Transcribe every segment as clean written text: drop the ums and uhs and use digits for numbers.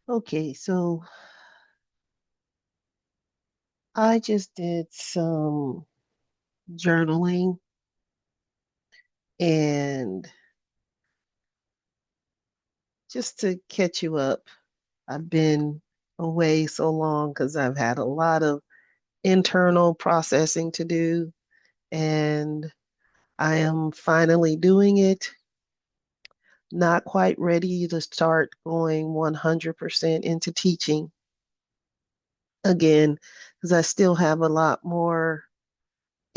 Okay, so I just did some journaling and just to catch you up, I've been away so long because I've had a lot of internal processing to do, and I am finally doing it. Not quite ready to start going 100% into teaching again, because I still have a lot more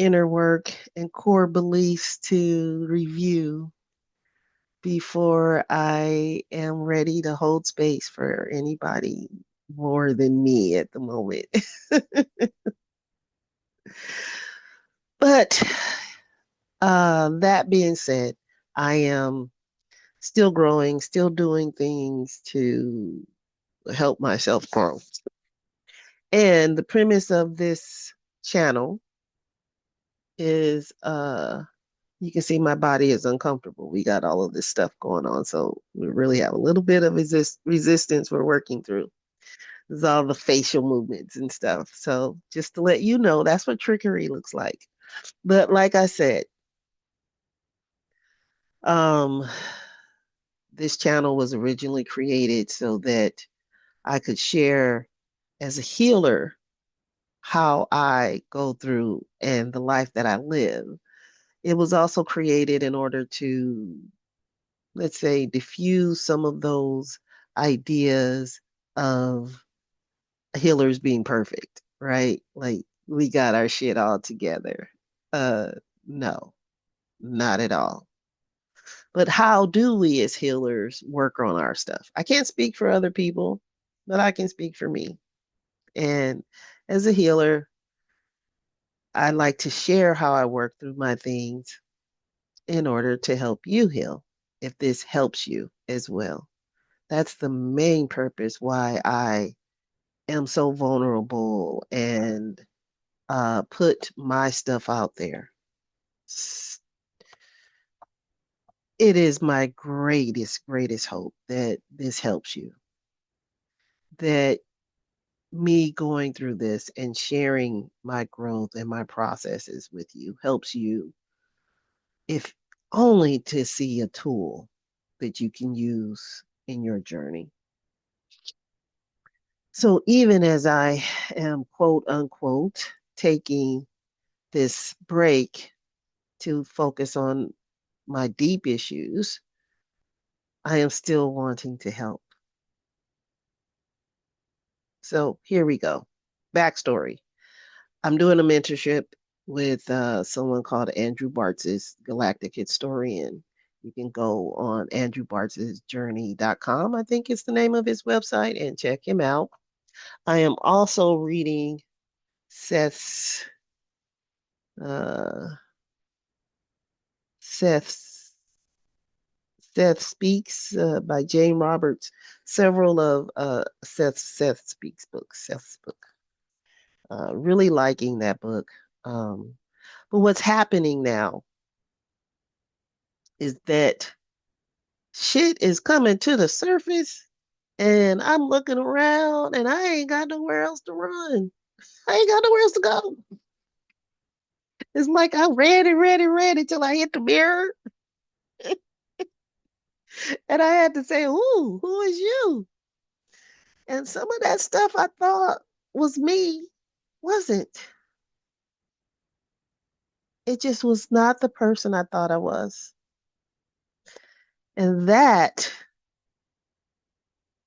inner work and core beliefs to review before I am ready to hold space for anybody more than me at the moment. But that being said, I am still growing, still doing things to help myself grow. And the premise of this channel is you can see my body is uncomfortable. We got all of this stuff going on. So we really have a little bit of resistance we're working through. There's all the facial movements and stuff. So just to let you know, that's what trickery looks like. But like I said, um, this channel was originally created so that I could share as a healer how I go through and the life that I live. It was also created in order to, let's say, diffuse some of those ideas of healers being perfect, right? Like we got our shit all together. Uh, no, not at all. But how do we as healers work on our stuff? I can't speak for other people, but I can speak for me. And as a healer, I like to share how I work through my things in order to help you heal, if this helps you as well. That's the main purpose why I am so vulnerable and put my stuff out there. It is my greatest hope that this helps you, that me going through this and sharing my growth and my processes with you helps you, if only to see a tool that you can use in your journey. So even as I am quote unquote taking this break to focus on my deep issues, I am still wanting to help. So here we go. Backstory. I'm doing a mentorship with someone called Andrew Bartz's Galactic Historian. You can go on andrewbartzsjourney.com, I think it's the name of his website, and check him out. I am also reading Seth's uh, Seth's Seth Speaks by Jane Roberts. Several of Seth Speaks books. Seth's book. Really liking that book. Um, but what's happening now is that shit is coming to the surface, and I'm looking around, and I ain't got nowhere else to run. I ain't got nowhere else to go. It's like I read and read and read until I hit the mirror, and I had to say, "Ooh, who is you?" And some of that stuff I thought was me wasn't. It just was not the person I thought I was. And that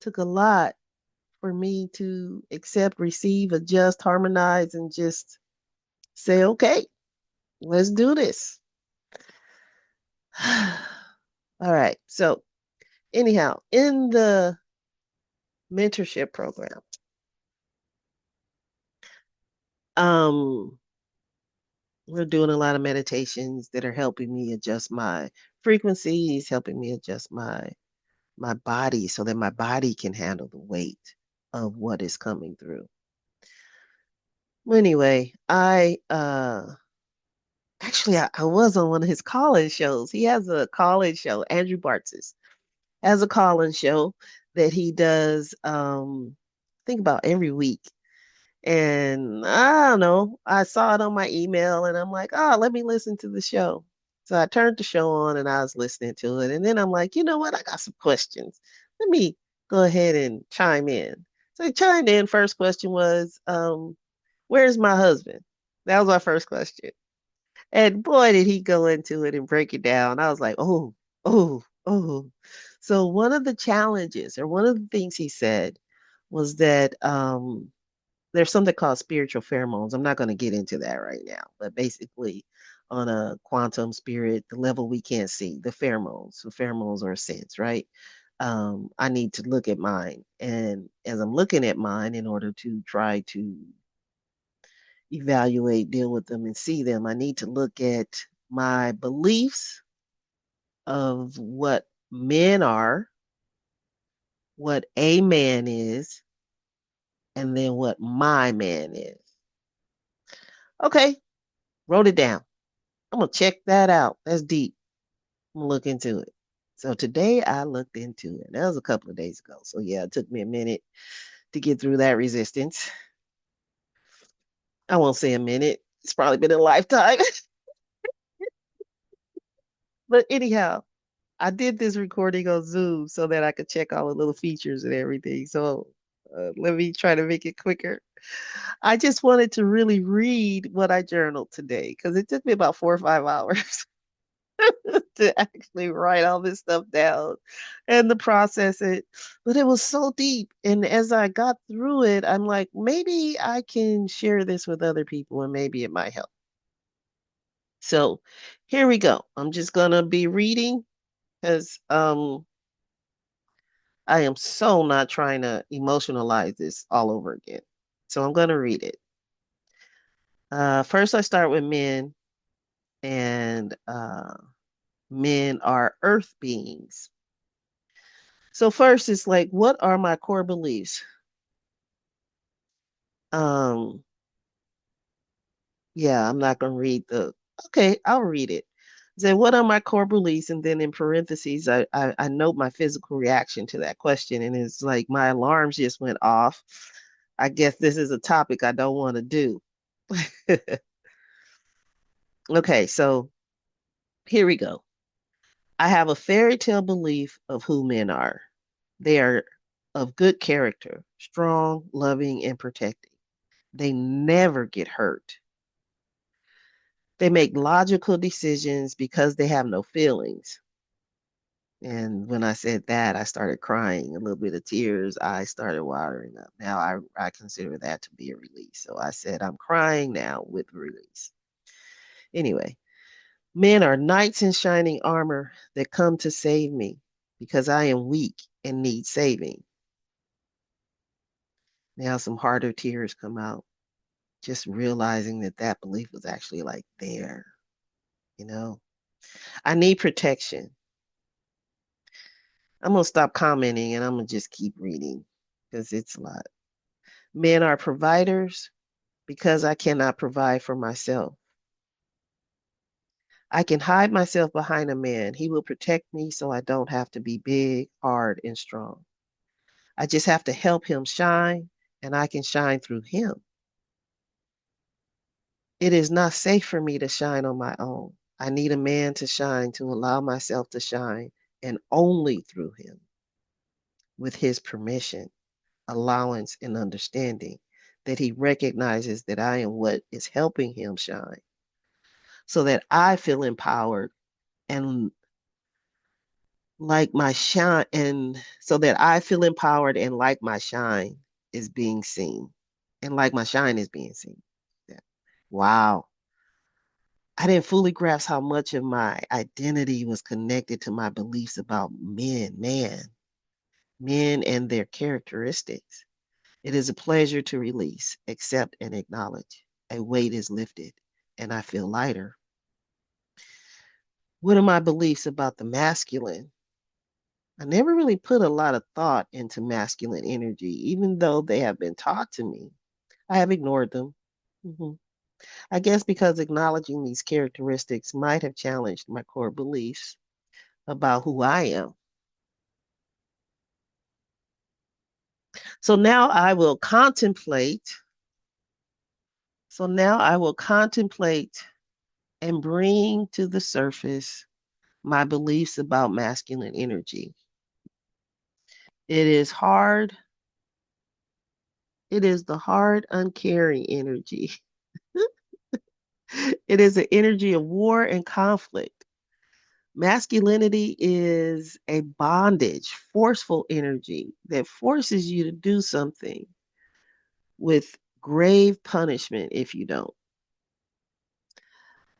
took a lot for me to accept, receive, adjust, harmonize, and just say, okay, let's do this. All right. So, anyhow, in the mentorship program, um, we're doing a lot of meditations that are helping me adjust my frequencies, helping me adjust my body so that my body can handle the weight of what is coming through. Well, anyway, I was on one of his call-in shows. He has a call-in show, Andrew Bartz's has a call-in show. that he does, think about every week. And I don't know, I saw it on my email and I'm like, oh, let me listen to the show. So I turned the show on and I was listening to it. And then I'm like, you know what? I got some questions. Let me go ahead and chime in. So I chimed in. First question was, where's my husband? That was my first question. And boy, did he go into it and break it down. I was like, oh, oh, oh. So one of the challenges, or one of the things he said, was that there's something called spiritual pheromones. I'm not going to get into that right now, but basically, on a quantum spirit, the level we can't see, the pheromones. So pheromones are a sense, right? I need to look at mine, and as I'm looking at mine, in order to try to evaluate, deal with them, and see them, I need to look at my beliefs of what men are, what a man is, and then what my man is. Okay, wrote it down. I'm gonna check that out. That's deep. I'm gonna look into it. So today I looked into it. That was a couple of days ago. So yeah, it took me a minute to get through that resistance. I won't say a minute. It's probably been a lifetime. But anyhow, I did this recording on Zoom so that I could check all the little features and everything. So let me try to make it quicker. I just wanted to really read what I journaled today because it took me about 4 or 5 hours to actually write all this stuff down and to process it. But it was so deep. And as I got through it, I'm like, maybe I can share this with other people and maybe it might help. So here we go. I'm just gonna be reading because I am so not trying to emotionalize this all over again. So I'm gonna read it. First I start with men, and men are earth beings. So first it's like, what are my core beliefs? Um, yeah, I'm not gonna read the okay, I'll read it. Say, what are my core beliefs? And then in parentheses, I note my physical reaction to that question. And it's like my alarms just went off. I guess this is a topic I don't want to do. Okay, so here we go. I have a fairy tale belief of who men are. They are of good character, strong, loving, and protecting. They never get hurt. They make logical decisions because they have no feelings. And when I said that, I started crying, a little bit of tears. I started watering up. Now I consider that to be a release. So I said, I'm crying now with release. Anyway, men are knights in shining armor that come to save me because I am weak and need saving. Now some harder tears come out, just realizing that that belief was actually like there, you know. I need protection. I'm going to stop commenting and I'm going to just keep reading because it's a lot. Men are providers because I cannot provide for myself. I can hide myself behind a man. He will protect me so I don't have to be big, hard, and strong. I just have to help him shine, and I can shine through him. It is not safe for me to shine on my own. I need a man to shine to allow myself to shine, and only through him, with his permission, allowance, and understanding that he recognizes that I am what is helping him shine, so that I feel empowered and like my shine, and so that I feel empowered and like my shine is being seen, and like my shine is being seen. Yeah. Wow. I didn't fully grasp how much of my identity was connected to my beliefs about men and their characteristics. It is a pleasure to release, accept, and acknowledge. A weight is lifted, and I feel lighter. What are my beliefs about the masculine? I never really put a lot of thought into masculine energy, even though they have been taught to me. I have ignored them. Mhm. I guess because acknowledging these characteristics might have challenged my core beliefs about who I am. So now I will contemplate. So now I will contemplate and bring to the surface my beliefs about masculine energy. It is hard. It is the hard, uncaring energy. It is an energy of war and conflict. Masculinity is a bondage, forceful energy that forces you to do something with grave punishment if you don't.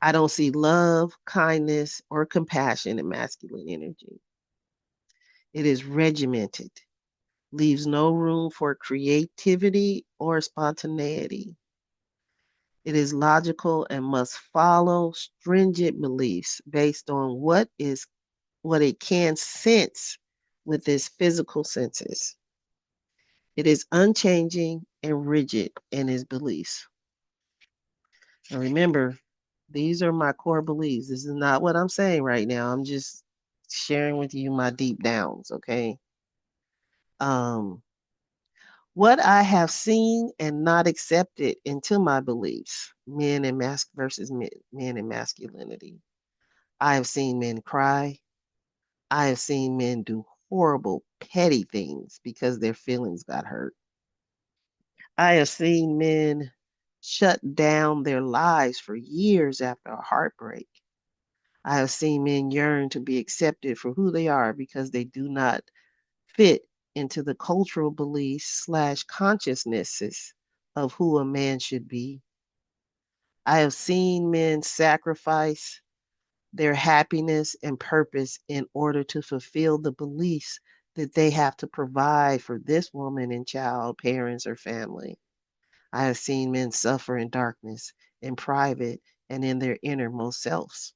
I don't see love, kindness, or compassion in masculine energy. It is regimented, leaves no room for creativity or spontaneity. It is logical and must follow stringent beliefs based on what it can sense with its physical senses. It is unchanging and rigid in its beliefs. And remember, these are my core beliefs. This is not what I'm saying right now. I'm just sharing with you my deep downs, okay? Um, what I have seen and not accepted into my beliefs, men and versus men and masculinity. I have seen men cry. I have seen men do horrible, petty things because their feelings got hurt. I have seen men shut down their lives for years after a heartbreak. I have seen men yearn to be accepted for who they are because they do not fit into the cultural beliefs slash consciousnesses of who a man should be. I have seen men sacrifice their happiness and purpose in order to fulfill the beliefs that they have to provide for this woman and child, parents, or family. I have seen men suffer in darkness, in private, and in their innermost selves.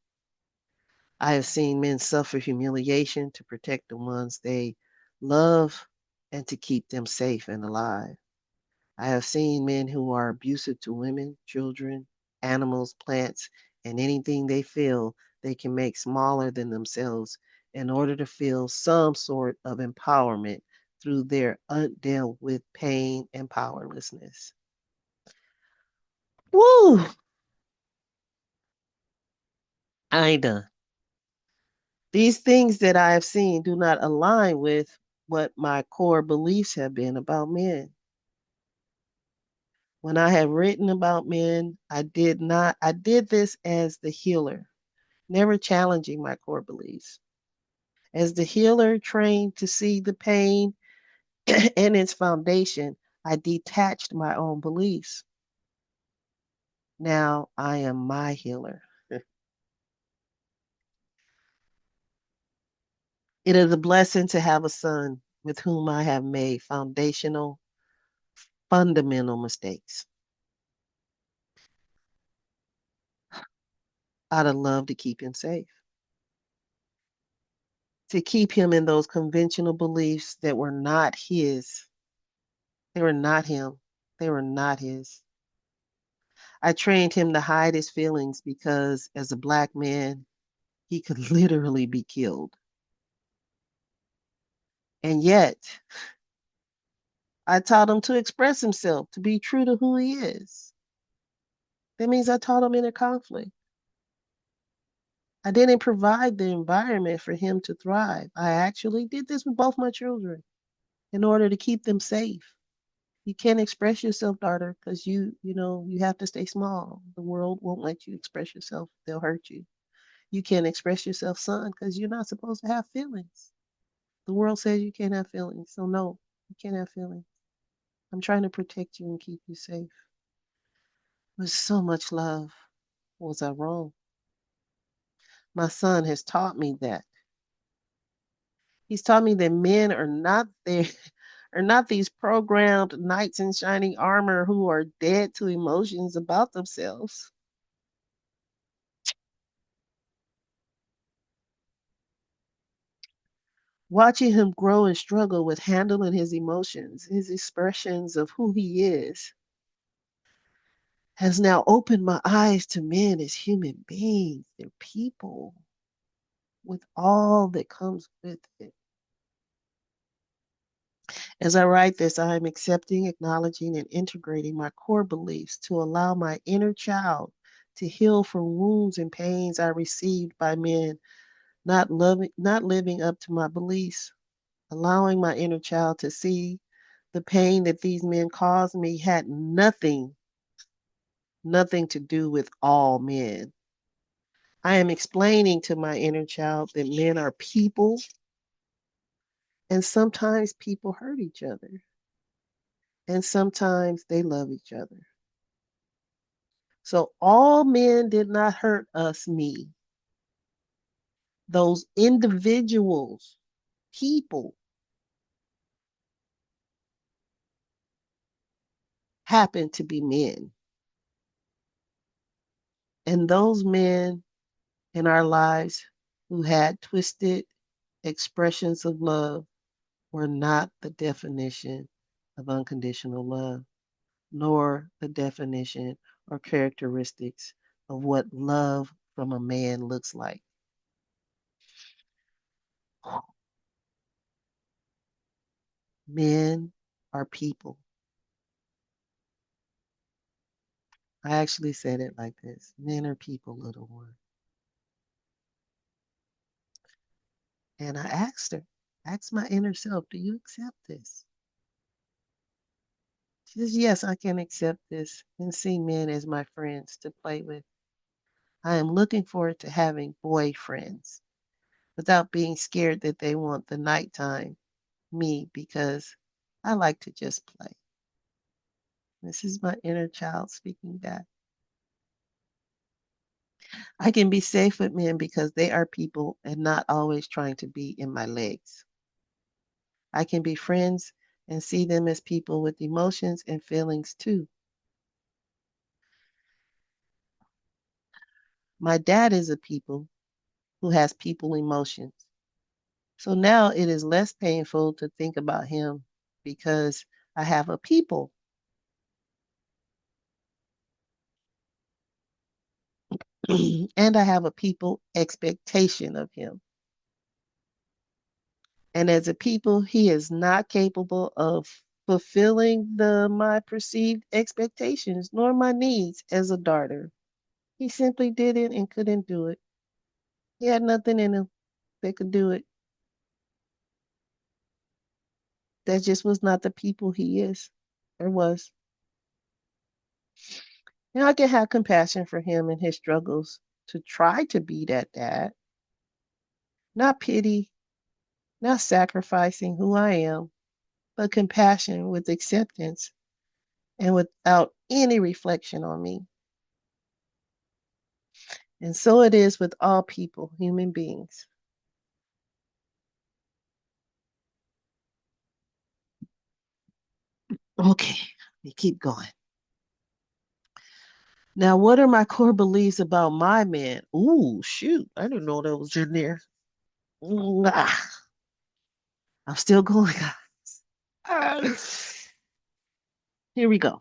I have seen men suffer humiliation to protect the ones they love and to keep them safe and alive. I have seen men who are abusive to women, children, animals, plants, and anything they feel they can make smaller than themselves in order to feel some sort of empowerment through their undealt with pain and powerlessness. Woo! I ain't done. These things that I have seen do not align with what my core beliefs have been about men. When I have written about men, I did this as the healer, never challenging my core beliefs. As the healer trained to see the pain and its foundation, I detached my own beliefs. Now I am my healer. It is a blessing to have a son with whom I have made fundamental mistakes out of love to keep him safe, to keep him in those conventional beliefs that were not his. They were not him. They were not his. I trained him to hide his feelings because as a black man, he could literally be killed. And yet, I taught him to express himself, to be true to who he is. That means I taught him inner conflict. I didn't provide the environment for him to thrive. I actually did this with both my children in order to keep them safe. You can't express yourself, daughter, because you have to stay small. The world won't let you express yourself. They'll hurt you. You can't express yourself, son, because you're not supposed to have feelings. The world says you can't have feelings. So no, you can't have feelings. I'm trying to protect you and keep you safe. With so much love. Was I wrong? My son has taught me that. He's taught me that men are not there, are not these programmed knights in shining armor who are dead to emotions about themselves. Watching him grow and struggle with handling his emotions, his expressions of who he is, has now opened my eyes to men as human beings. They're people with all that comes with it. As I write this, I am accepting, acknowledging, and integrating my core beliefs to allow my inner child to heal from wounds and pains I received by men not living up to my beliefs, allowing my inner child to see the pain that these men caused me had nothing to do with all men. I am explaining to my inner child that men are people and sometimes people hurt each other and sometimes they love each other. So all men did not hurt us, me. Those individuals, people, happen to be men. And those men in our lives who had twisted expressions of love were not the definition of unconditional love, nor the definition or characteristics of what love from a man looks like. Men are people. I actually said it like this: men are people, little one. And I asked my inner self, do you accept this? She says, yes, I can accept this and see men as my friends to play with. I am looking forward to having boyfriends without being scared that they want the nighttime me because I like to just play. This is my inner child speaking back. I can be safe with men because they are people and not always trying to be in my legs. I can be friends and see them as people with emotions and feelings too. My dad is a people who has people emotions. So now it is less painful to think about him because I have a people and I have a people expectation of him. And as a people, he is not capable of fulfilling the my perceived expectations nor my needs as a daughter. He simply didn't and couldn't do it. He had nothing in him that could do it. That just was not the people he is or was. And I can have compassion for him and his struggles to try to be that dad, not pity, not sacrificing who I am, but compassion with acceptance and without any reflection on me. And so it is with all people, human beings. Okay, we keep going. Now, what are my core beliefs about my man? Ooh, shoot. I didn't know that was in there. I'm still going, guys. Here we go.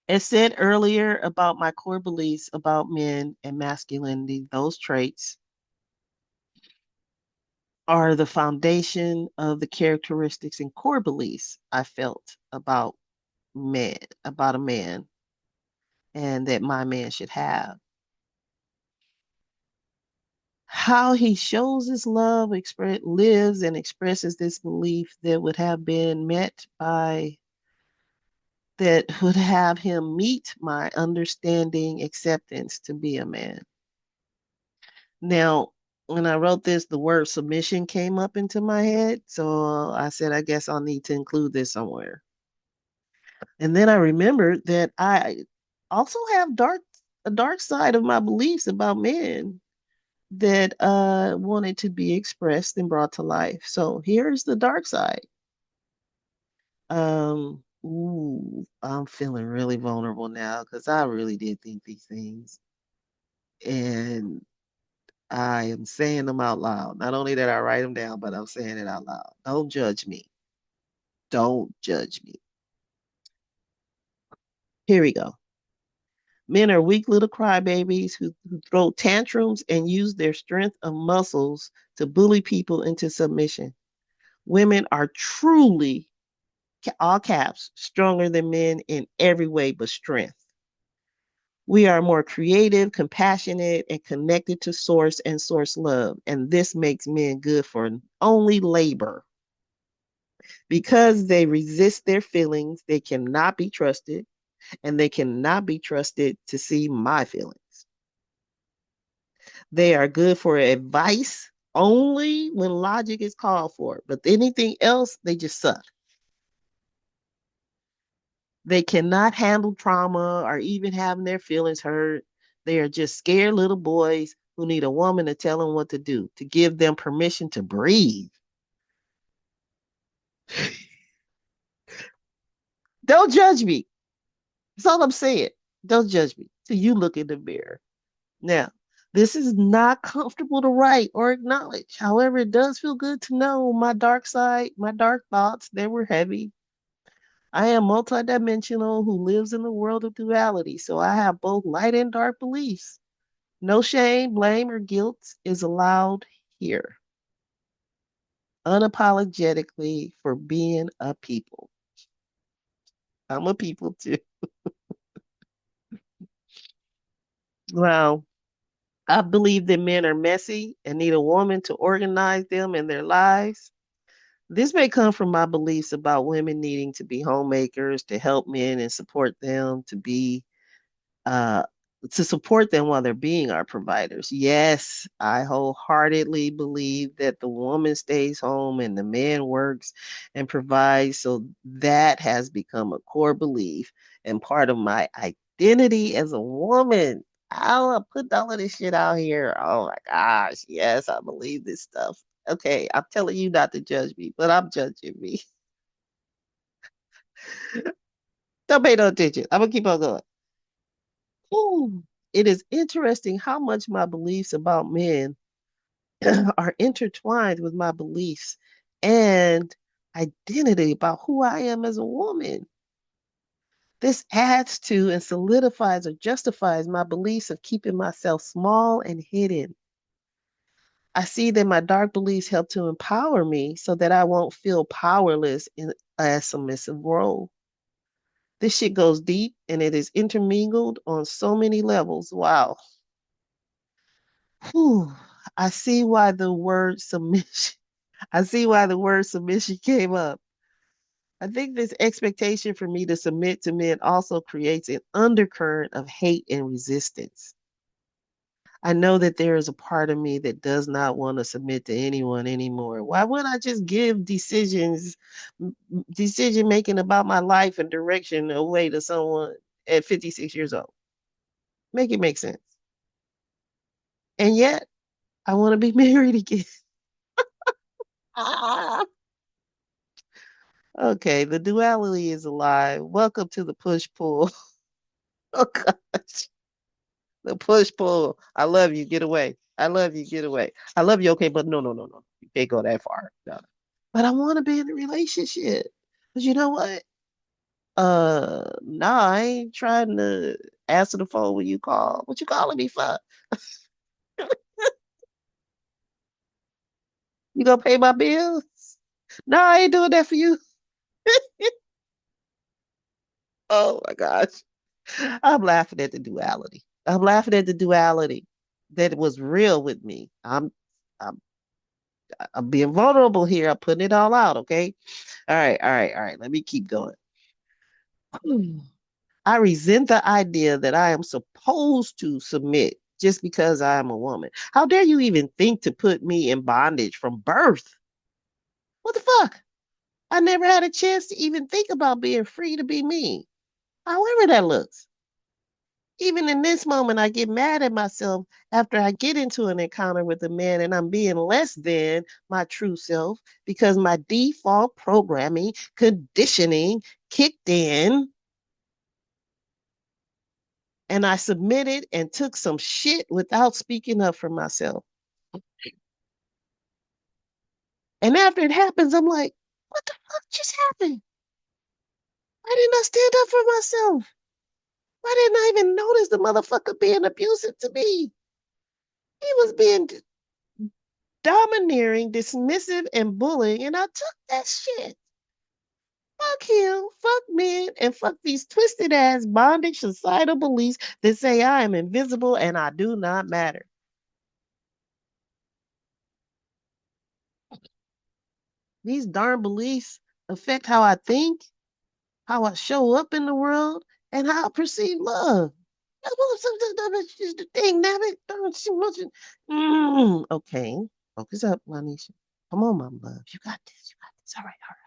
As said earlier about my core beliefs about men and masculinity, those traits are the foundation of the characteristics and core beliefs I felt man, about a man, and that my man should have. How he shows his love, lives, and expresses this belief that would have been met by that would have him meet my understanding acceptance to be a man. Now, when I wrote this, the word submission came up into my head. So I said, I guess I'll need to include this somewhere. And then I remembered that I also have a dark side of my beliefs about men that wanted to be expressed and brought to life. So here's the dark side. I'm feeling really vulnerable now because I really did think these things. And I am saying them out loud. Not only that I write them down, but I'm saying it out loud. Don't judge me. Don't judge me. Here we go. Men are weak little crybabies who throw tantrums and use their strength of muscles to bully people into submission. Women are truly, all caps, stronger than men in every way but strength. We are more creative, compassionate, and connected to source and source love. And this makes men good for only labor. Because they resist their feelings, they cannot be trusted, and they cannot be trusted to see my feelings. They are good for advice only when logic is called for, but anything else, they just suck. They cannot handle trauma or even having their feelings hurt. They are just scared little boys who need a woman to tell them what to do, to give them permission to breathe. Don't judge me. That's all I'm saying. Don't judge me till you look in the mirror. Now, this is not comfortable to write or acknowledge. However, it does feel good to know my dark side, my dark thoughts, they were heavy. I am multidimensional who lives in the world of duality, so I have both light and dark beliefs. No shame, blame, or guilt is allowed here. Unapologetically for being a people. I'm a people too. Well, I believe that men are messy and need a woman to organize them in their lives. This may come from my beliefs about women needing to be homemakers, to help men and support them, uh, to support them while they're being our providers. Yes, I wholeheartedly believe that the woman stays home and the man works and provides. So that has become a core belief and part of my identity as a woman. I'll put all of this shit out here. Oh my gosh. Yes, I believe this stuff. Okay, I'm telling you not to judge me, but I'm judging me. Don't pay no attention. I'm gonna keep on going. Ooh, it is interesting how much my beliefs about men are intertwined with my beliefs and identity about who I am as a woman. This adds to and solidifies or justifies my beliefs of keeping myself small and hidden. I see that my dark beliefs help to empower me so that I won't feel powerless in a submissive role. This shit goes deep and it is intermingled on so many levels. Wow. Whew. I see why the word submission. I see why the word submission came up. I think this expectation for me to submit to men also creates an undercurrent of hate and resistance. I know that there is a part of me that does not want to submit to anyone anymore. Why would I just give decision making about my life and direction away to someone at 56 years old? Make it make sense. And yet, I want to be married again. Ah. Okay, the duality is alive. Welcome to the push pull. Oh gosh, the push pull. I love you. Get away. I love you. Get away. I love you. Okay, but no, no, no, no. You can't go that far. No. But I want to be in a relationship. But you know what? Nah, I ain't trying to answer the phone when you call. What you calling me for? You gonna pay my bills? No, I ain't doing that for you. Oh my gosh. I'm laughing at the duality. I'm laughing at the duality that was real with me. I'm I'm being vulnerable here. I'm putting it all out, okay? All right, all right, all right. Let me keep going. I resent the idea that I am supposed to submit just because I am a woman. How dare you even think to put me in bondage from birth? What the fuck? I never had a chance to even think about being free to be me, however that looks. Even in this moment, I get mad at myself after I get into an encounter with a man and I'm being less than my true self because my default programming, conditioning kicked in and I submitted and took some shit without speaking up for myself. And after it happens, I'm like, what the fuck just happened? Why didn't I stand up for myself? Why didn't I even notice the motherfucker being abusive to me? He was being domineering, dismissive, and bullying, and I took that shit. Fuck him, fuck men, and fuck these twisted ass bondage societal beliefs that say I am invisible and I do not matter. These darn beliefs affect how I think, how I show up in the world, and how I perceive love. That's just the thing, damn it. Okay, focus up, Lanisha. Come on, my love. You got this. You got this. All right, all right.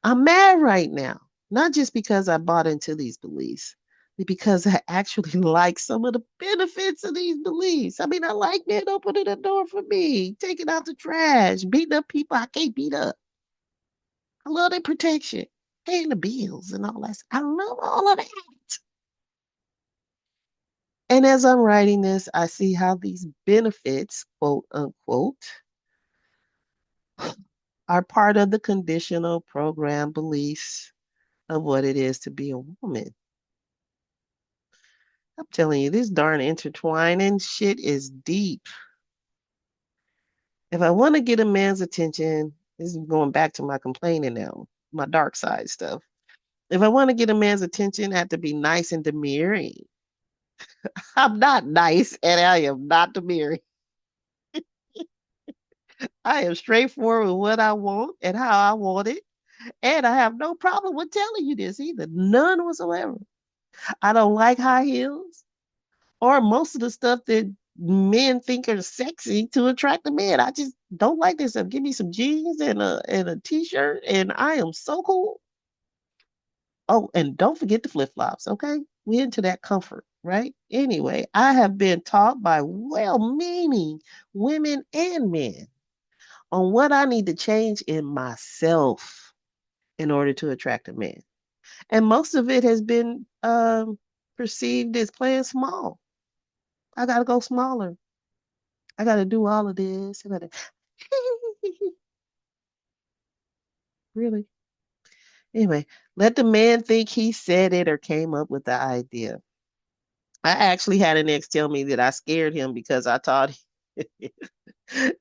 I'm mad right now, not just because I bought into these beliefs, but because I actually like some of the benefits of these beliefs. I mean, I like men opening the door for me, taking out the trash, beating up people I can't beat up. I love their protection, paying the bills and all that. I love all of that. And as I'm writing this, I see how these benefits, quote unquote, are part of the conditional program beliefs of what it is to be a woman. I'm telling you, this darn intertwining shit is deep. If I want to get a man's attention, this is going back to my complaining now, my dark side stuff. If I want to get a man's attention, I have to be nice and demurring. I'm not nice and I am not demurring. I am straightforward with what I want and how I want it. And I have no problem with telling you this either. None whatsoever. I don't like high heels or most of the stuff that men think are sexy to attract a man. I just don't like this stuff. Give me some jeans and a t-shirt, and I am so cool. Oh, and don't forget the flip-flops, okay? We into that comfort, right? Anyway, I have been taught by well-meaning women and men on what I need to change in myself in order to attract a man. And most of it has been perceived as playing small. I got to go smaller. I got to do all of this. I got to really. Anyway, let the man think he said it or came up with the idea. I actually had an ex tell me that I scared him because I taught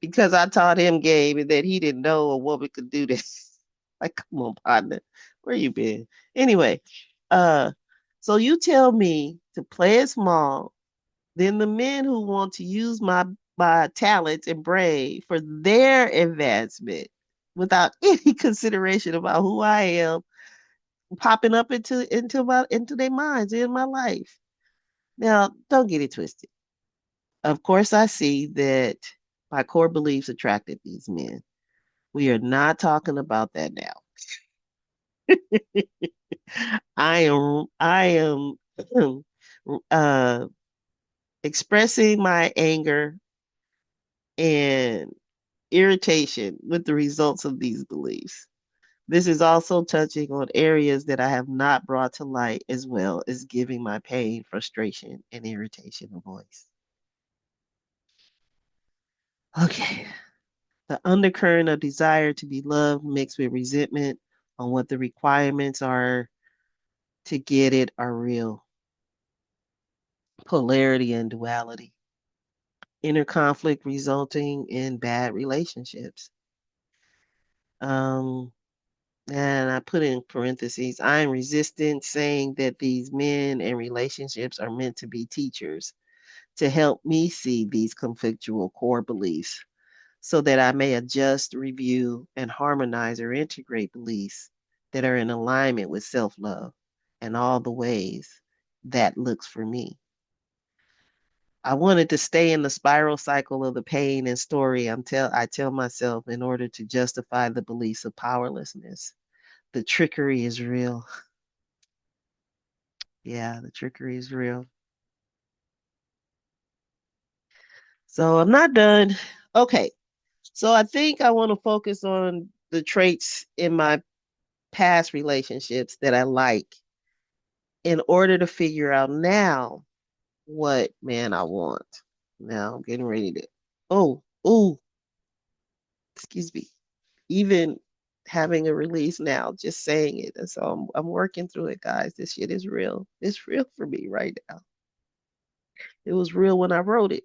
because I taught him game and that he didn't know a woman could do this. Like, come on, partner, where you been? Anyway, uh, so you tell me to play it small. Then the men who want to use my talents and brave for their advancement without any consideration about who I am popping up into their minds in my life. Now, don't get it twisted. Of course, I see that my core beliefs attracted these men. We are not talking about that now. I am uh, expressing my anger and irritation with the results of these beliefs. This is also touching on areas that I have not brought to light, as well as giving my pain, frustration, and irritation a voice. Okay. The undercurrent of desire to be loved mixed with resentment on what the requirements are to get it are real. Polarity and duality. Inner conflict resulting in bad relationships. Um, and I put in parentheses, I am resistant saying that these men and relationships are meant to be teachers to help me see these conflictual core beliefs so that I may adjust, review, and harmonize or integrate beliefs that are in alignment with self love and all the ways that looks for me. I wanted to stay in the spiral cycle of the pain and story I tell myself in order to justify the beliefs of powerlessness. The trickery is real. Yeah, the trickery is real. So I'm not done. Okay. So I think I want to focus on the traits in my past relationships that I like in order to figure out now what man I want. Now I'm getting ready to, oh, excuse me. Even having a release now, just saying it. And so I'm working through it, guys. This shit is real. It's real for me right now. It was real when I wrote it.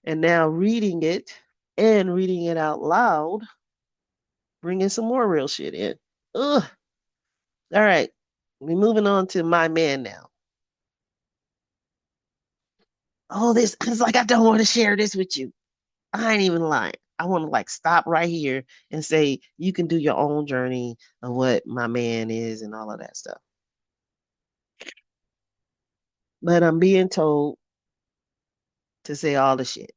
And now reading it and reading it out loud, bringing some more real shit in. Ugh. All right. We're moving on to my man now. Oh, this it's like I don't want to share this with you. I ain't even lying. I want to like stop right here and say you can do your own journey of what my man is and all of that stuff. But I'm being told to say all the shit.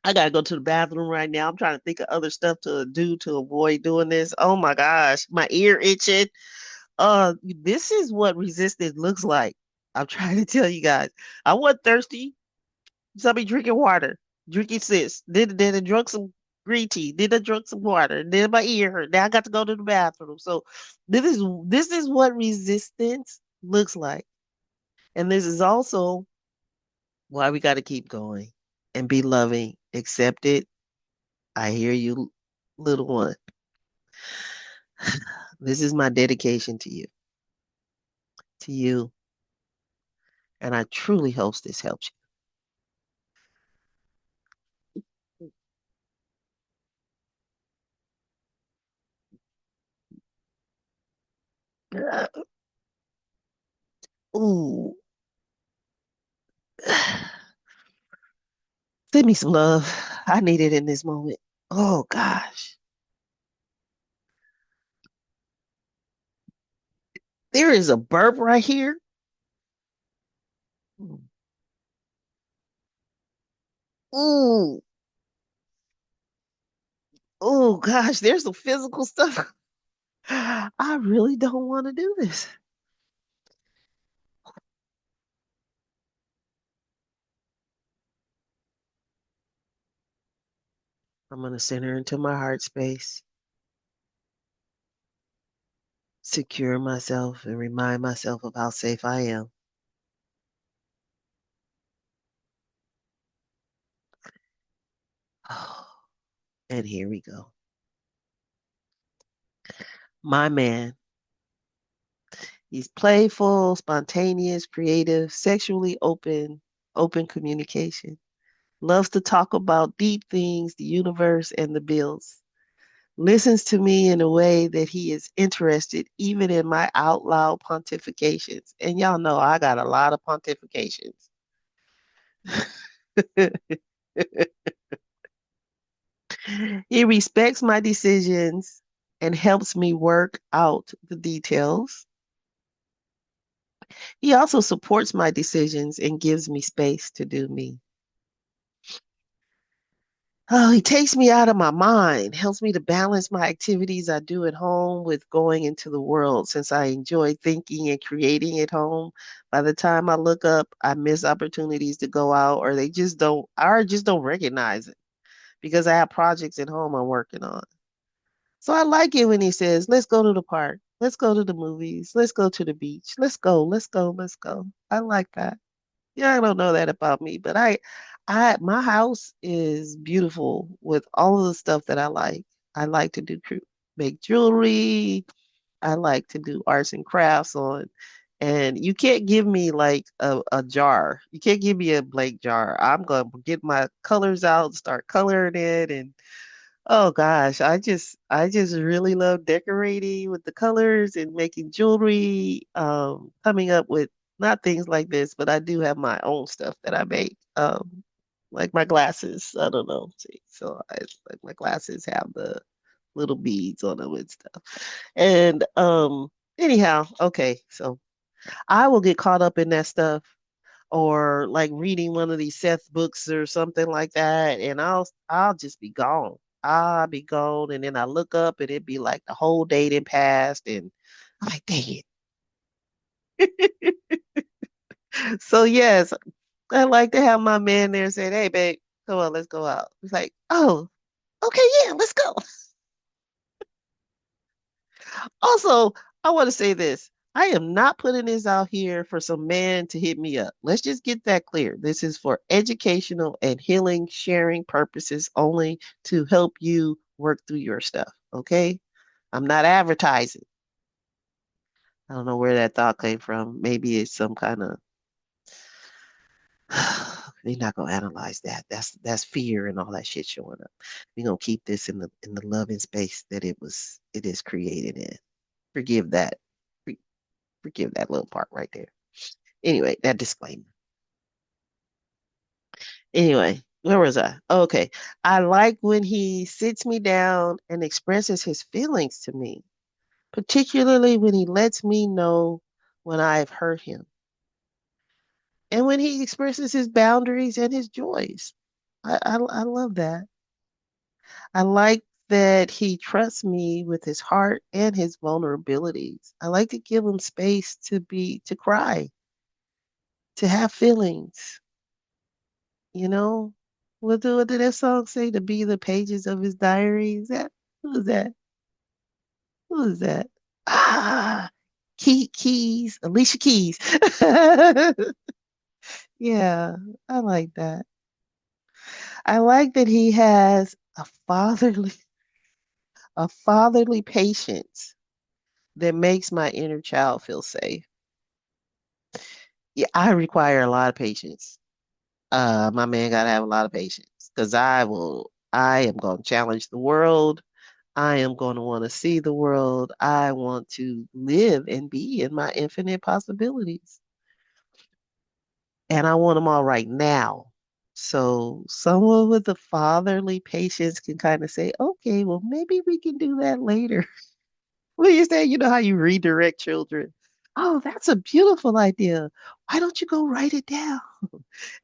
I gotta go to the bathroom right now. I'm trying to think of other stuff to do to avoid doing this. Oh my gosh, my ear itching. This is what resistance looks like. I'm trying to tell you guys. I wasn't thirsty. So I be drinking water, drinking sis. Then I drunk some green tea. Then I drunk some water. Then my ear hurt. Now I got to go to the bathroom. So this is what resistance looks like. And this is also why we got to keep going and be loving. Accept it. I hear you, little one. This is my dedication to you, and I truly hope this helps you. Ooh. Send me some love. I need it in this moment. Oh gosh. There is a burp right here. Ooh. Oh gosh, there's some physical stuff. I really don't want to do this. I'm going to send her into my heart space, secure myself, and remind myself of how safe I am. And here we go. My man. He's playful, spontaneous, creative, sexually open communication. Loves to talk about deep things, the universe, and the bills. Listens to me in a way that he is interested, even in my out loud pontifications. And y'all know I got a lot of pontifications. He respects my decisions and helps me work out the details. He also supports my decisions and gives me space to do me. Oh, he takes me out of my mind, helps me to balance my activities I do at home with going into the world. Since I enjoy thinking and creating at home, by the time I look up, I miss opportunities to go out or they just don't, or I just don't recognize it because I have projects at home I'm working on. So I like it when he says, let's go to the park, let's go to the movies, let's go to the beach, let's go, let's go, let's go. I like that. Yeah, I don't know that about me, but my house is beautiful with all of the stuff that I like. I like to make jewelry. I like to do arts and crafts on, and you can't give me like a jar. You can't give me a blank jar. I'm gonna get my colors out, start coloring it, and oh gosh, I just really love decorating with the colors and making jewelry, coming up with not things like this, but I do have my own stuff that I make. Like my glasses. I don't know. See, so I like my glasses have the little beads on them and stuff. And anyhow, okay, so I will get caught up in that stuff or like reading one of these Seth books or something like that, and I'll just be gone. I'll be gone, and then I look up and it'd be like the whole day did passed, and I'm like, dang it. So yes, I like to have my man there saying, "Hey, babe, come on, let's go out." He's like, "Oh, okay, yeah, let's go." Also, I want to say this. I am not putting this out here for some man to hit me up. Let's just get that clear. This is for educational and healing, sharing purposes only to help you work through your stuff. Okay. I'm not advertising. I don't know where that thought came from. Maybe it's some kind of they're not gonna analyze that. That's fear and all that shit showing up. We're gonna keep this in the loving space that it is created in. Forgive that. For- Forgive that little part right there. Anyway, that disclaimer. Anyway, where was I? Okay. I like when he sits me down and expresses his feelings to me, particularly when he lets me know when I've hurt him and when he expresses his boundaries and his joys. I love that. I like that he trusts me with his heart and his vulnerabilities. I like to give him space to cry, to have feelings, you know? What did that song say? To be the pages of his diary? Is that who is that? Who is that? Ah, Keys, Alicia Keys. Yeah, I like that. I like that he has a fatherly patience that makes my inner child feel safe. Yeah, I require a lot of patience. My man gotta have a lot of patience because I am gonna challenge the world. I am going to want to see the world. I want to live and be in my infinite possibilities. And I want them all right now. So someone with a fatherly patience can kind of say, okay, well, maybe we can do that later. What do you say? You know how you redirect children? Oh, that's a beautiful idea. Why don't you go write it down?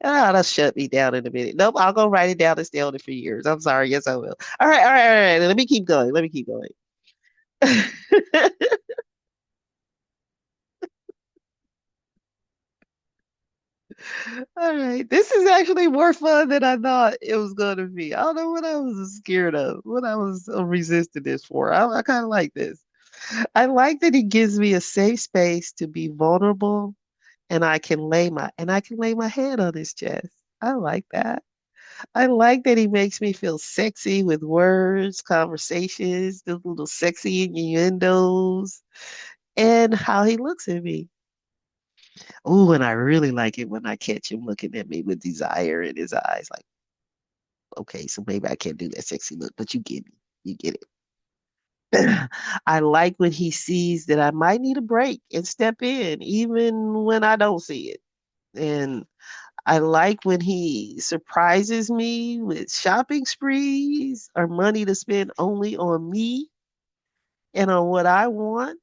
Ah, that'll shut me down in a minute. Nope, I'll go write it down and stay on it for years. I'm sorry. Yes, I will. All right, all right, all right. Let me keep going. Let me keep going. All right. This is actually more fun than I thought it was going to be. I don't know what I was scared of, what I was resisting this for. I kind of like this. I like that he gives me a safe space to be vulnerable and I can lay my head on his chest. I like that. I like that he makes me feel sexy with words, conversations, the little sexy innuendos, and how he looks at me. Oh, and I really like it when I catch him looking at me with desire in his eyes. Like, okay, so maybe I can't do that sexy look, but you get me. You get it. I like when he sees that I might need a break and step in, even when I don't see it. And I like when he surprises me with shopping sprees or money to spend only on me and on what I want.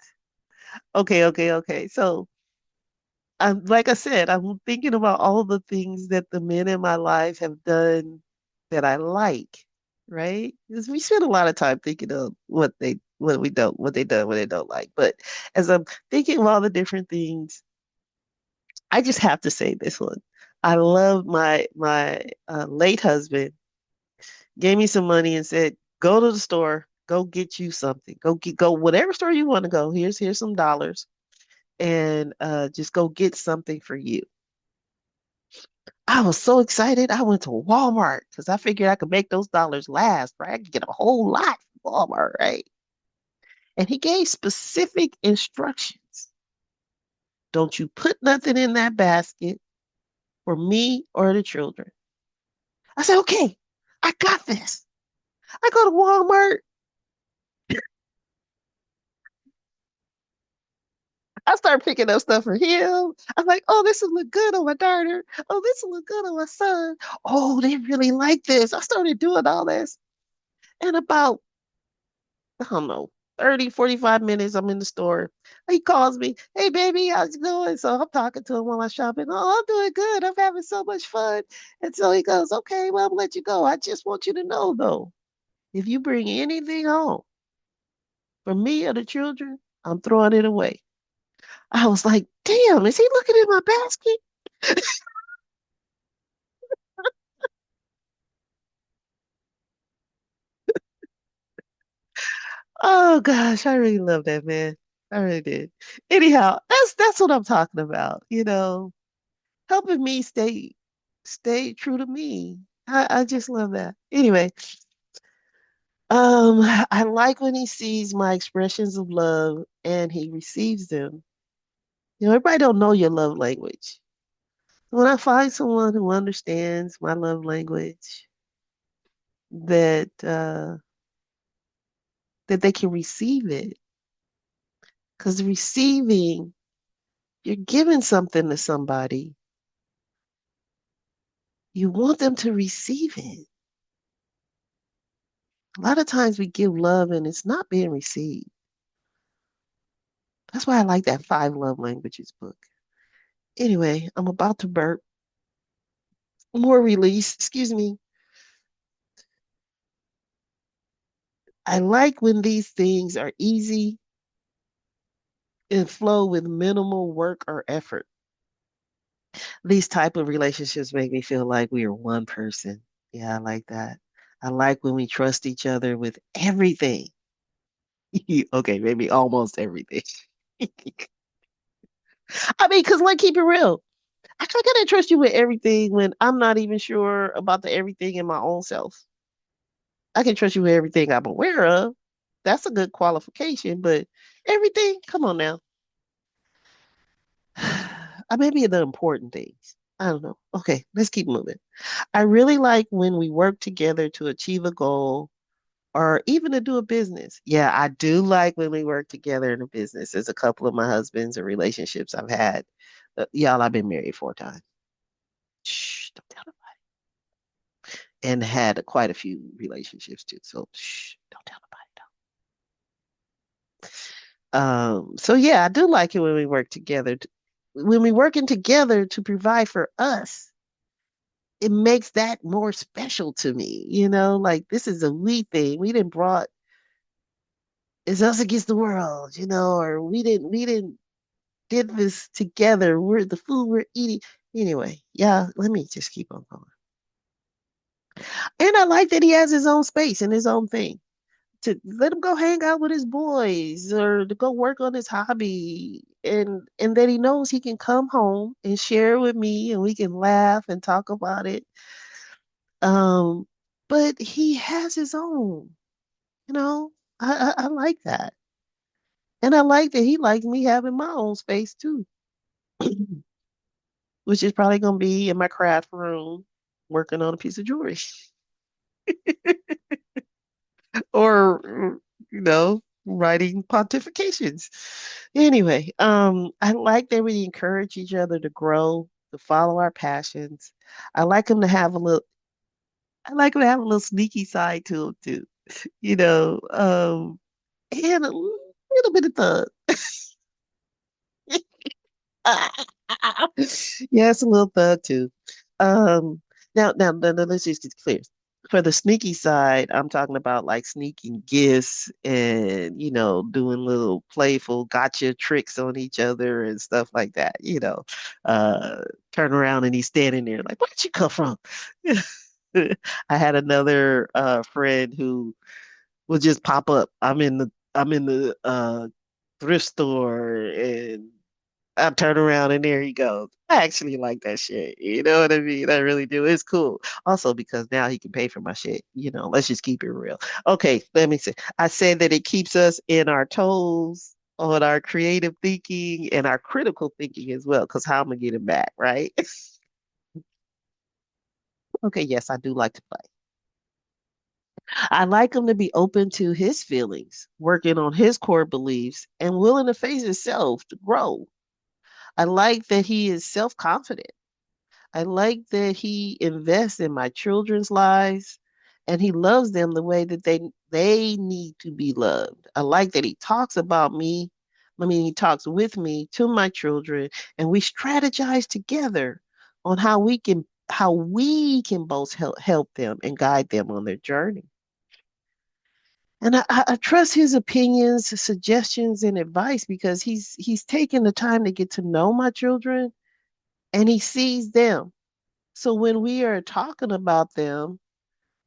Okay, okay, okay. So I'm like I said, I'm thinking about all the things that the men in my life have done that I like, right? Because we spend a lot of time thinking of what they done, what they don't like. But as I'm thinking of all the different things, I just have to say this one. I love my late husband gave me some money and said, "Go to the store, go get you something, go whatever store you want to go. Here's some dollars, and just go get something for you." I was so excited. I went to Walmart because I figured I could make those dollars last, right? I could get a whole lot from Walmart, right? And he gave specific instructions. Don't you put nothing in that basket for me or the children. I said, okay, I got this. I go to Walmart. I start picking up stuff for him. I'm like, oh, this will look good on my daughter. Oh, this will look good on my son. Oh, they really like this. I started doing all this. And about I don't know, 30, 45 minutes, I'm in the store. He calls me, hey, baby, how's it going? So I'm talking to him while I'm shopping. Oh, I'm doing good. I'm having so much fun. And so he goes, okay, well, I'm gonna let you go. I just want you to know, though, if you bring anything home for me or the children, I'm throwing it away. I was like, damn, is he looking in my basket? Oh gosh, I really love that man. I really did. Anyhow, that's what I'm talking about, helping me stay true to me. I just love that. Anyway, Um, I like when he sees my expressions of love and he receives them. Everybody don't know your love language. When I find someone who understands my love language, that they can receive it, because receiving, you're giving something to somebody, you want them to receive it. A lot of times we give love and it's not being received. That's why I like that Five Love Languages book. Anyway, I'm about to burp. More release. Excuse me. I like when these things are easy and flow with minimal work or effort. These type of relationships make me feel like we are one person. Yeah, I like that. I like when we trust each other with everything. Okay, maybe almost everything. I mean, because like, keep it real. I can't trust you with everything when I'm not even sure about the everything in my own self. I can trust you with everything I'm aware of. That's a good qualification, but everything, come on now. Maybe the important things. I don't know. Okay, let's keep moving. I really like when we work together to achieve a goal or even to do a business. Yeah, I do like when we work together in a business. There's a couple of my husbands and relationships I've had. Y'all, I've been married 4 times. Shh, don't tell them. And had quite a few relationships too. So shh, don't tell nobody. So yeah, I do like it when we work together. When we working together to provide for us, it makes that more special to me. Like this is a we thing. We didn't brought it's us against the world, or we didn't did this together. We're the food we're eating. Anyway, yeah, let me just keep on going. And I like that he has his own space and his own thing. To let him go hang out with his boys or to go work on his hobby, and that he knows he can come home and share with me and we can laugh and talk about it. Um, but he has his own, you know. I like that. And I like that he likes me having my own space too, which is probably gonna be in my craft room working on a piece of jewelry. Or writing pontifications. Anyway, I like that we encourage each other to grow, to follow our passions. I like them to have a little I like them to have a little sneaky side to them too, you know, and a little bit of thug. Yes, a little thug too. Um, now, let's just get clear. For the sneaky side, I'm talking about like sneaking gifts and, doing little playful gotcha tricks on each other and stuff like that. Turn around and he's standing there like, where'd you come from? I had another friend who would just pop up. I'm in the thrift store and I turn around and there he goes. I actually like that shit. You know what I mean? I really do. It's cool. Also because now he can pay for my shit. Let's just keep it real. Okay, let me see. I said that it keeps us in our toes on our creative thinking and our critical thinking as well, because how am I gonna get it back, right? Okay, yes, I do like to play. I like him to be open to his feelings, working on his core beliefs, and willing to face himself to grow. I like that he is self-confident. I like that he invests in my children's lives and he loves them the way that they need to be loved. I like that he talks about me. I mean, he talks with me to my children and we strategize together on how we can both help them and guide them on their journey. And I trust his opinions, suggestions, and advice because he's taken the time to get to know my children and he sees them. So when we are talking about them,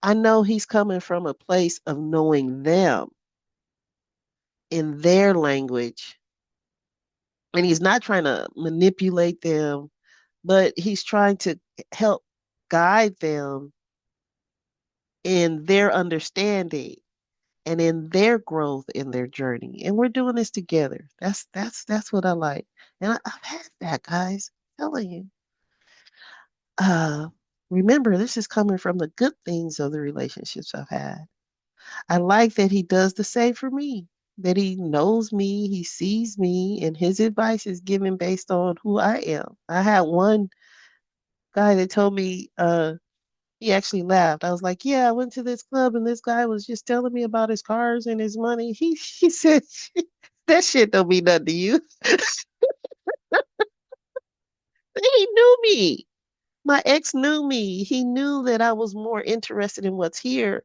I know he's coming from a place of knowing them in their language. And he's not trying to manipulate them, but he's trying to help guide them in their understanding. and in their growth in their journey. And we're doing this together. That's what I like. And I've had that, guys. I'm telling you. Uh, remember, this is coming from the good things of the relationships I've had. I like that he does the same for me. That he knows me, he sees me, and his advice is given based on who I am. I had one guy that told me, he actually laughed. I was like, "Yeah, I went to this club and this guy was just telling me about his cars and his money." He said, "That shit don't mean nothing to you." He knew me. My ex knew me. He knew that I was more interested in what's here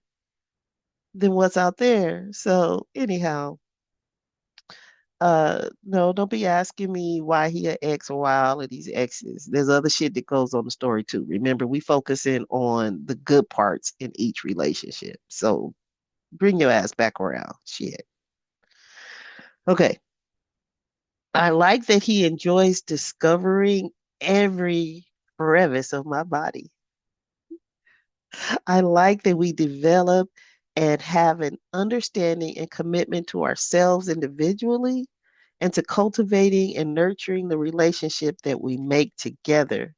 than what's out there. So anyhow, no, don't be asking me why he an ex or why all of these exes. There's other shit that goes on the story too. Remember, we focusing on the good parts in each relationship. So bring your ass back around. Shit. Okay. I like that he enjoys discovering every crevice of my body. I like that we develop and have an understanding and commitment to ourselves individually and to cultivating and nurturing the relationship that we make together.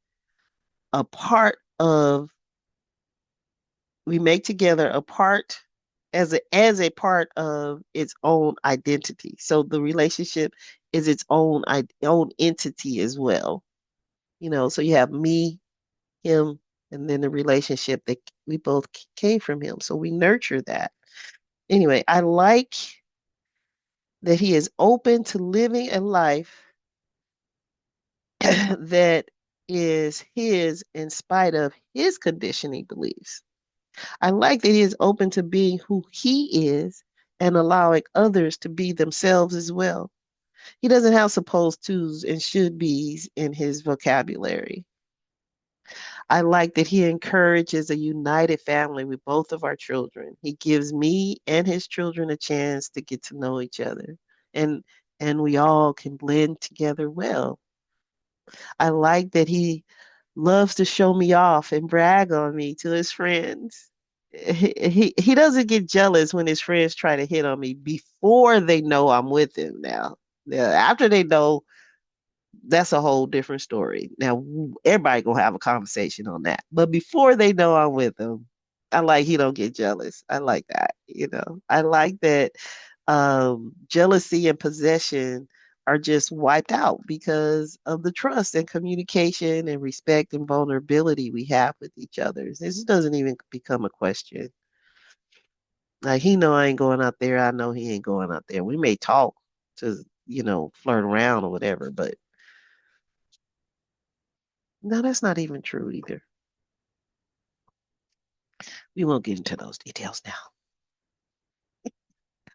A part of we make together a part as a part of its own identity. So the relationship is its own entity as well. So you have me, him, and then the relationship that we both came from him. So we nurture that. Anyway, I like that he is open to living a life that is his in spite of his conditioning beliefs. I like that he is open to being who he is and allowing others to be themselves as well. He doesn't have supposed tos and should be's in his vocabulary. I like that he encourages a united family with both of our children. He gives me and his children a chance to get to know each other. And and we all can blend together well. I like that he loves to show me off and brag on me to his friends. He doesn't get jealous when his friends try to hit on me before they know I'm with him now. Yeah, after they know, that's a whole different story. Now everybody gonna have a conversation on that. But before they know I'm with them, I like he don't get jealous. I like that. I like that jealousy and possession are just wiped out because of the trust and communication and respect and vulnerability we have with each other. This doesn't even become a question. Like he know I ain't going out there. I know he ain't going out there. We may talk to, flirt around or whatever, but no, that's not even true either. We won't get into those details now.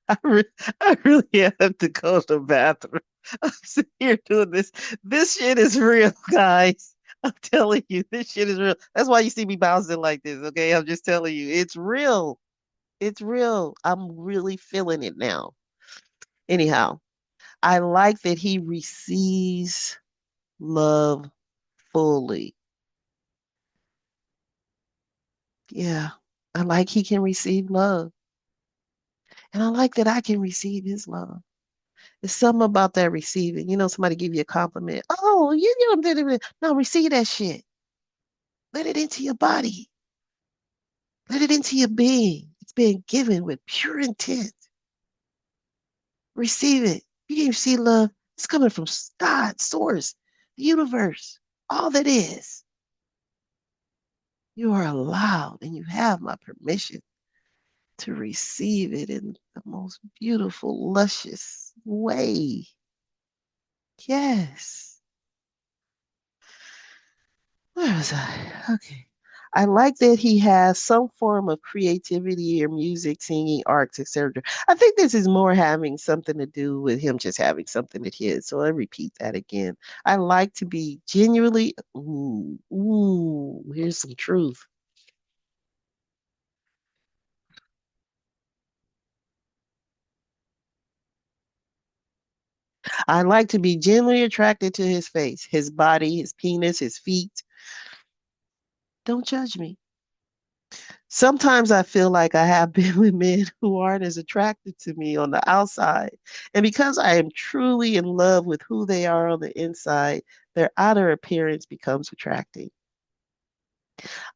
I, re- I really have to go to the bathroom. I'm sitting here doing this. This shit is real, guys. I'm telling you, this shit is real. That's why you see me bouncing like this, okay? I'm just telling you, it's real. It's real. I'm really feeling it now. Anyhow, I like that he receives love fully. Yeah, I like he can receive love. And I like that I can receive his love. There's something about that receiving. Somebody give you a compliment. Oh, no, receive that shit. Let it into your body. Let it into your being. It's being given with pure intent. Receive it. You can receive love. It's coming from God, source, the universe, all that is. You are allowed and you have my permission to receive it in the most beautiful, luscious way. Yes. Where was I? Okay. I like that he has some form of creativity or music, singing, arts, etc. I think this is more having something to do with him just having something at his. So I repeat that again. I like to be genuinely, here's some truth. I like to be genuinely attracted to his face, his body, his penis, his feet. Don't judge me. Sometimes I feel like I have been with men who aren't as attracted to me on the outside. And because I am truly in love with who they are on the inside, their outer appearance becomes attractive.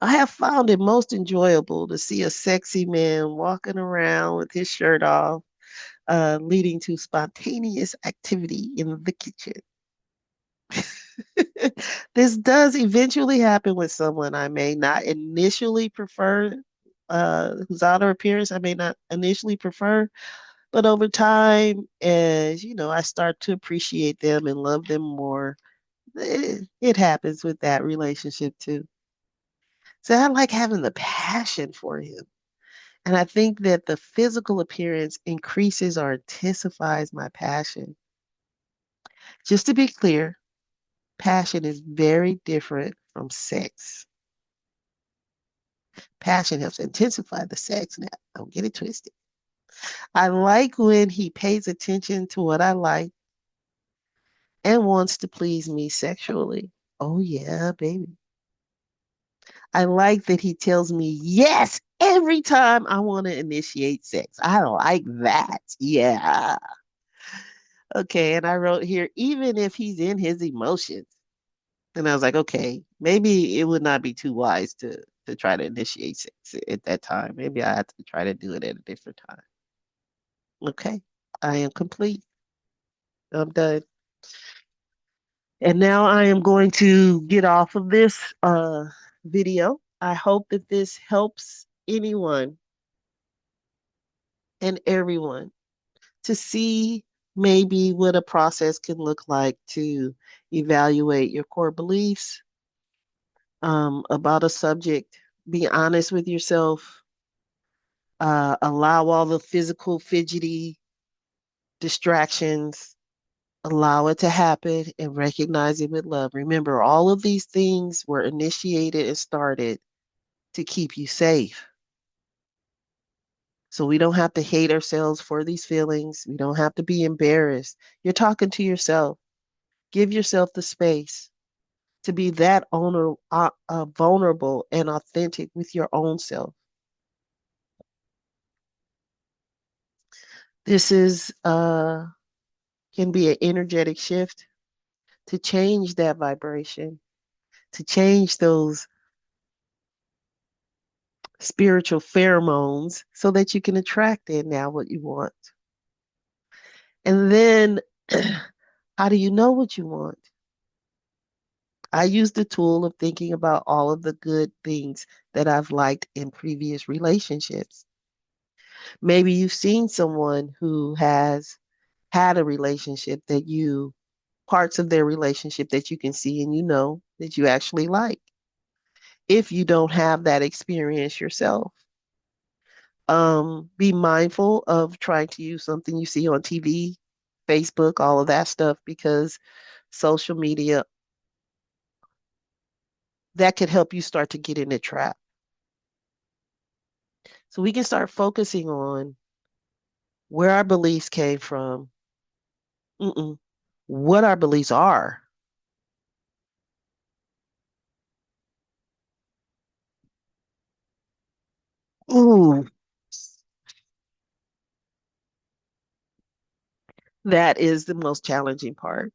I have found it most enjoyable to see a sexy man walking around with his shirt off, leading to spontaneous activity in the kitchen. This does eventually happen with someone I may not initially prefer, whose outer appearance I may not initially prefer, but over time, as I start to appreciate them and love them more, it happens with that relationship too. So I like having the passion for him. And I think that the physical appearance increases or intensifies my passion. Just to be clear, passion is very different from sex. Passion helps intensify the sex now. Don't get it twisted. I like when he pays attention to what I like and wants to please me sexually. Oh, yeah, baby. I like that he tells me yes every time I want to initiate sex. I like that. Yeah. Okay. And I wrote here, even if he's in his emotions. And I was like, okay, maybe it would not be too wise to try to initiate sex at that time. Maybe I have to try to do it at a different time. Okay, I am complete. I'm done. And now I am going to get off of this video. I hope that this helps anyone and everyone to see maybe what a process can look like to evaluate your core beliefs about a subject. Be honest with yourself. Allow all the physical, fidgety distractions, allow it to happen, and recognize it with love. Remember, all of these things were initiated and started to keep you safe. So we don't have to hate ourselves for these feelings. We don't have to be embarrassed. You're talking to yourself. Give yourself the space to be that vulnerable and authentic with your own self. This is can be an energetic shift to change that vibration, to change those spiritual pheromones so that you can attract in now what you want. And then, how do you know what you want? I use the tool of thinking about all of the good things that I've liked in previous relationships. Maybe you've seen someone who has had a relationship that parts of their relationship that you can see and you know that you actually like. If you don't have that experience yourself, be mindful of trying to use something you see on TV, Facebook, all of that stuff, because social media, that could help you start to get in a trap. So we can start focusing on where our beliefs came from, mm-mm, what our beliefs are. Ooh, that is the most challenging part.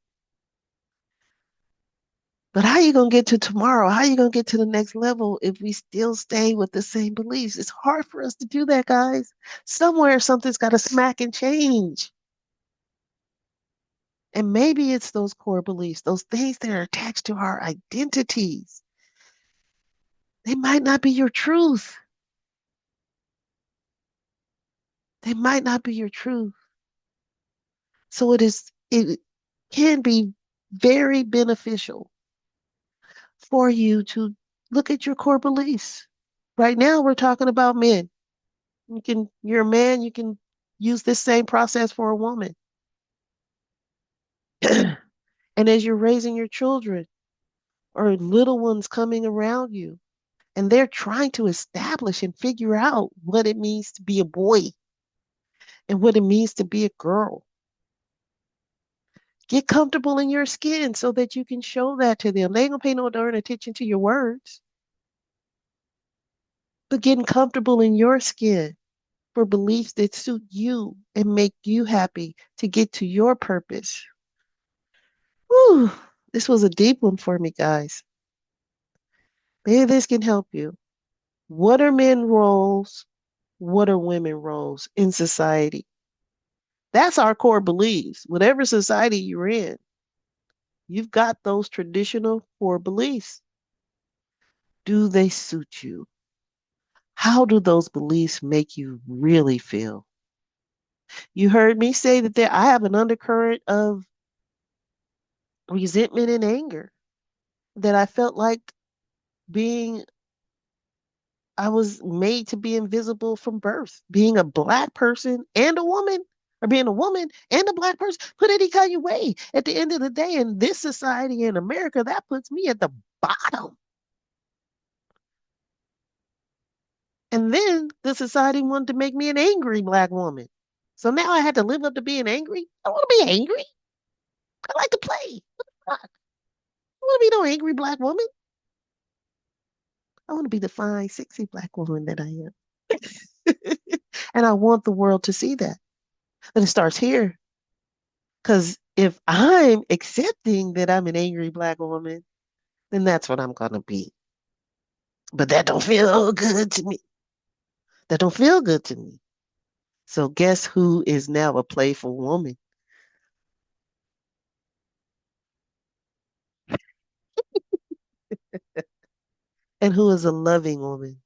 But how you gonna get to tomorrow? How you gonna get to the next level if we still stay with the same beliefs? It's hard for us to do that, guys. Somewhere something's got to smack and change. And maybe it's those core beliefs, those things that are attached to our identities. They might not be your truth. They might not be your truth. So it can be very beneficial for you to look at your core beliefs. Right now we're talking about men. You're a man, you can use this same process for a woman. And as you're raising your children or little ones coming around you, and they're trying to establish and figure out what it means to be a boy and what it means to be a girl. Get comfortable in your skin so that you can show that to them. They ain't gonna pay no darn attention to your words. but getting comfortable in your skin for beliefs that suit you and make you happy to get to your purpose. Whew, this was a deep one for me, guys. Maybe this can help you. What are men roles? What are women roles in society? That's our core beliefs. Whatever society you're in, you've got those traditional core beliefs. Do they suit you? How do those beliefs make you really feel? You heard me say that I have an undercurrent of resentment and anger, that I felt like being I was made to be invisible from birth. Being a black person and a woman, or being a woman and a black person, put any kind of way. At the end of the day, in this society in America, that puts me at the bottom. And then the society wanted to make me an angry black woman. So now I had to live up to being angry. I don't want to be angry. I like to play. What the fuck? I want to be no angry black woman. I want to be the fine, sexy black woman that I am. And I want the world to see that. And it starts here. Because if I'm accepting that I'm an angry black woman, then that's what I'm going to be. But that don't feel good to me. That don't feel good to me. So guess who is now a playful woman? And who is a loving woman?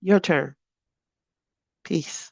Your turn. Peace.